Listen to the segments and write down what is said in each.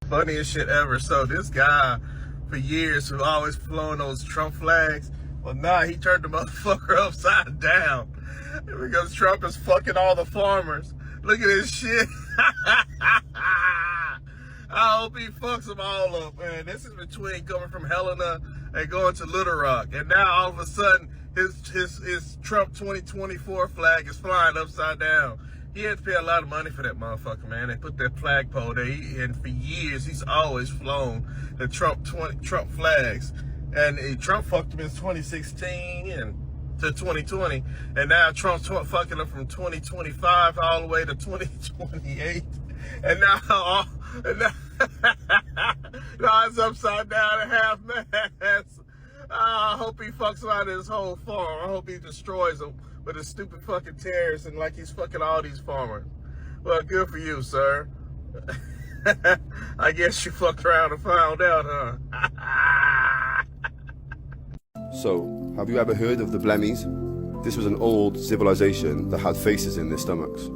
Funniest shit ever. So this guy, for years, who always flown those Trump flags, well, nah, he turned the motherfucker upside down because Trump is fucking all the farmers. Look at this shit. I hope he fucks them all up, man. This is between coming from Helena and going to Little Rock, and now all of a sudden his Trump 2024 flag is flying upside down. He had to pay a lot of money for that motherfucker, man. They put that flagpole there, and for years he's always flown the Trump flags. And Trump fucked him in 2016 and to 2020, and now Trump's fucking him from 2025 all the way to 2028, and now now it's upside down and half mast. I hope he fucks him out of his whole farm. I hope he destroys him with his stupid fucking terrorists and like he's fucking all these farmers. Well, good for you, sir. I guess you fucked around and found out, huh? So, have you ever heard of the Blemmies? This was an old civilization that had faces in their stomachs.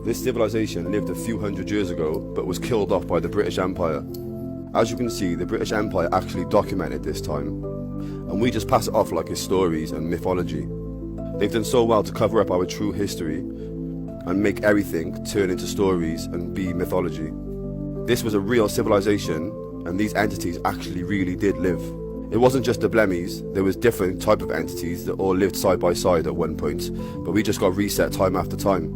This civilization lived a few hundred years ago, but was killed off by the British Empire. As you can see, the British Empire actually documented this time, and we just pass it off like it's stories and mythology. They've done so well to cover up our true history and make everything turn into stories and be mythology. This was a real civilization, and these entities actually really did live. It wasn't just the Blemmies, there was different type of entities that all lived side by side at one point, but we just got reset time after time.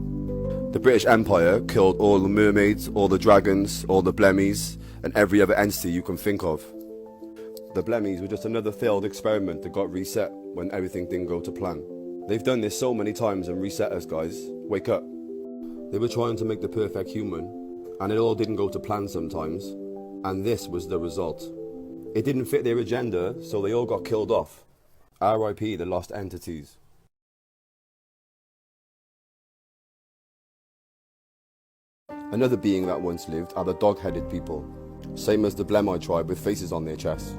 The British Empire killed all the mermaids, all the dragons, all the Blemmies, and every other entity you can think of. The Blemmies were just another failed experiment that got reset when everything didn't go to plan. They've done this so many times and reset us, guys. Wake up. They were trying to make the perfect human, and it all didn't go to plan sometimes, and this was the result. It didn't fit their agenda, so they all got killed off. R.I.P. the lost entities. Another being that once lived are the dog-headed people, same as the Blemmite tribe with faces on their chests.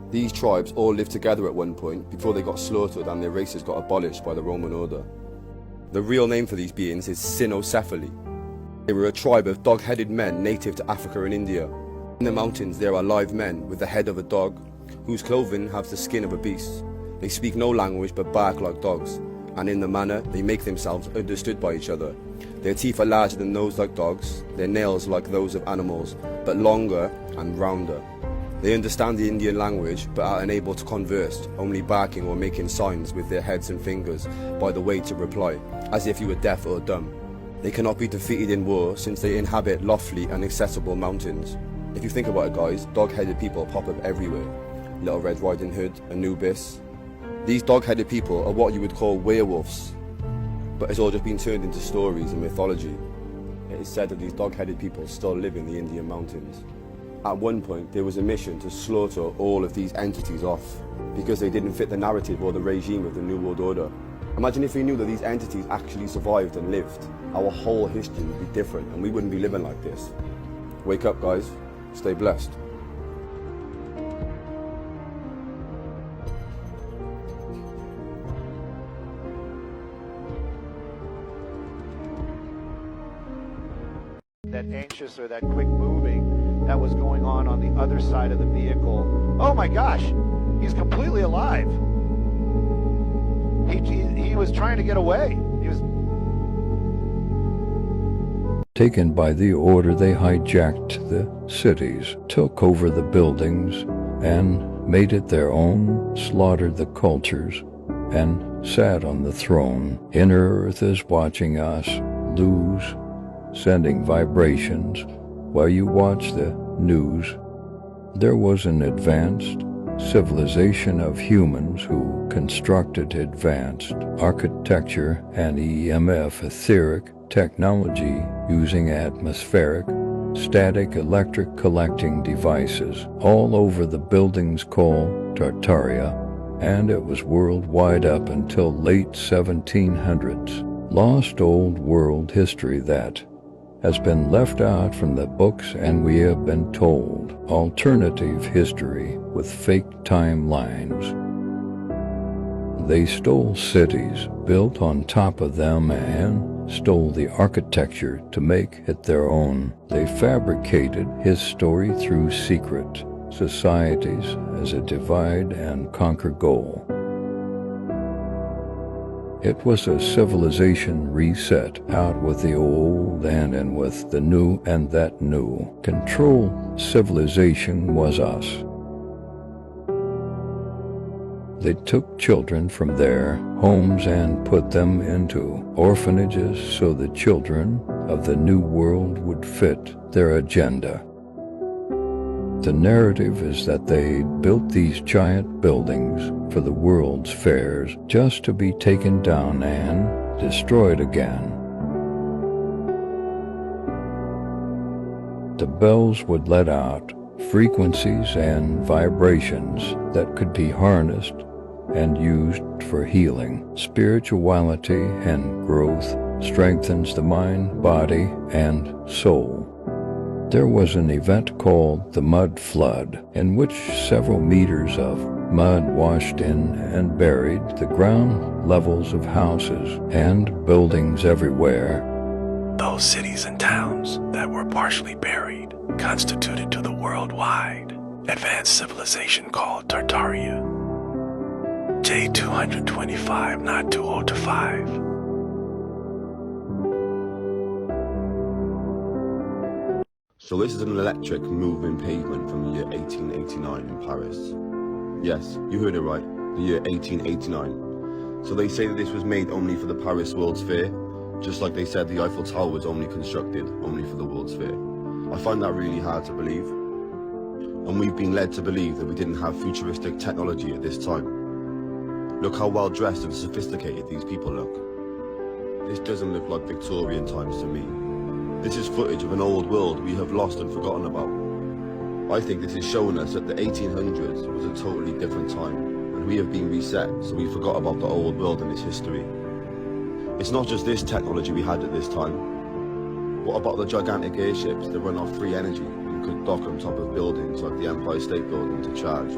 These tribes all lived together at one point before they got slaughtered and their races got abolished by the Roman order. The real name for these beings is cynocephaly. They were a tribe of dog-headed men native to Africa and India. In the mountains there are live men with the head of a dog, whose clothing has the skin of a beast. They speak no language but bark like dogs, and in the manner they make themselves understood by each other. Their teeth are larger than those like dogs, their nails like those of animals, but longer and rounder. They understand the Indian language but are unable to converse, only barking or making signs with their heads and fingers by the way to reply, as if you were deaf or dumb. They cannot be defeated in war since they inhabit lofty and inaccessible mountains. If you think about it, guys, dog-headed people pop up everywhere. Little Red Riding Hood, Anubis. These dog-headed people are what you would call werewolves, but it's all just been turned into stories and mythology. It is said that these dog-headed people still live in the Indian mountains. At one point, there was a mission to slaughter all of these entities off because they didn't fit the narrative or the regime of the New World Order. Imagine if we knew that these entities actually survived and lived. Our whole history would be different and we wouldn't be living like this. Wake up, guys. Stay blessed. That anxious or that quick moving that was going on the other side of the vehicle. Oh my gosh, he's completely alive. He was trying to get away. He was taken by the order. They hijacked the cities, took over the buildings, and made it their own, slaughtered the cultures, and sat on the throne. Inner Earth is watching us lose, sending vibrations while you watch the news. There was an advanced civilization of humans who constructed advanced architecture and EMF etheric technology using atmospheric, static electric collecting devices all over the buildings called Tartaria, and it was worldwide up until late 1700s. Lost old world history that has been left out from the books, and we have been told alternative history with fake timelines. They stole cities, built on top of them, and stole the architecture to make it their own. They fabricated his story through secret societies as a divide and conquer goal. It was a civilization reset, out with the old and in with the new, and that new control civilization was us. They took children from their homes and put them into orphanages so the children of the new world would fit their agenda. The narrative is that they built these giant buildings for the world's fairs just to be taken down and destroyed again. The bells would let out frequencies and vibrations that could be harnessed and used for healing. Spirituality and growth strengthens the mind, body, and soul. There was an event called the Mud Flood, in which several meters of mud washed in and buried the ground levels of houses and buildings everywhere. Those cities and towns that were partially buried constituted to the worldwide advanced civilization called Tartaria. J225, not 2025. So this is an electric moving pavement from the year 1889 in Paris. Yes, you heard it right, the year 1889. So they say that this was made only for the Paris World's Fair, just like they said the Eiffel Tower was only constructed only for the World's Fair. I find that really hard to believe. And we've been led to believe that we didn't have futuristic technology at this time. Look how well dressed and sophisticated these people look. This doesn't look like Victorian times to me. This is footage of an old world we have lost and forgotten about. I think this is showing us that the 1800s was a totally different time, and we have been reset, so we forgot about the old world and its history. It's not just this technology we had at this time. What about the gigantic airships that run off free energy and could dock on top of buildings like the Empire State Building to charge?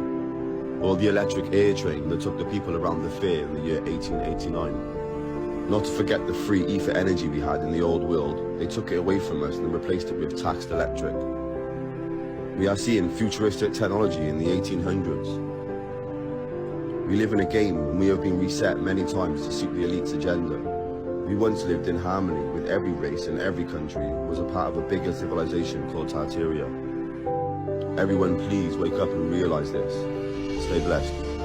Or the electric air train that took the people around the fair in the year 1889? Not to forget the free ether energy we had in the old world. They took it away from us and replaced it with taxed electric. We are seeing futuristic technology in the 1800s. We live in a game and we have been reset many times to suit the elite's agenda. We once lived in harmony with every race and every country was a part of a bigger civilization called Tartaria. Everyone please wake up and realize this. Stay blessed.